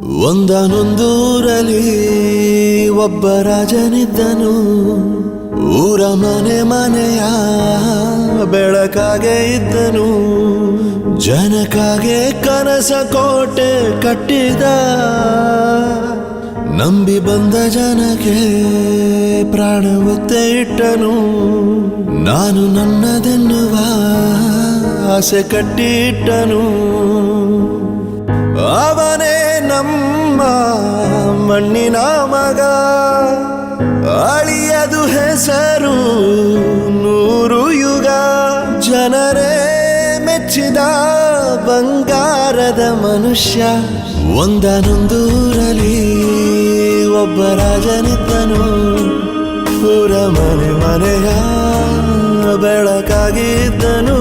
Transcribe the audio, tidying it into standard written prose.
ಒಂದನೊಂದೂರಲ್ಲಿ ಒಬ್ಬ ರಾಜನಿದ್ದನು. ಊರ ಮನೆ ಮನೆಯ ಬೆಳಕಾಗೆ ಇದ್ದನು. ಜನಕಾಗೆ ಕನಸ ಕೋಟೆ ಕಟ್ಟಿದ. ನಂಬಿ ಬಂದ ಜನಕ್ಕೆ ಪ್ರಾಣ ಒತ್ತೆ ಇಟ್ಟನು. ನಾನು ನನ್ನದೆನ್ನುವ ಆಸೆ ಕಟ್ಟಿಟ್ಟನು. ಅವನೇ ನಮ್ಮ ಮಣ್ಣಿನ ಮಗ. ಅಳಿಯದು ಹೆಸರು 100 ಯುಗ. ಜನರೇ ಮೆಚ್ಚಿದ ಬಂಗಾರದ ಮನುಷ್ಯ. ಒಂದನೊಂದೂರಲ್ಲಿ ಒಬ್ಬ ರಾಜನಿದ್ದನು. ಊರ ಮನೆ ಮನೆಯ ಬೆಳಕಾಗಿದ್ದನು.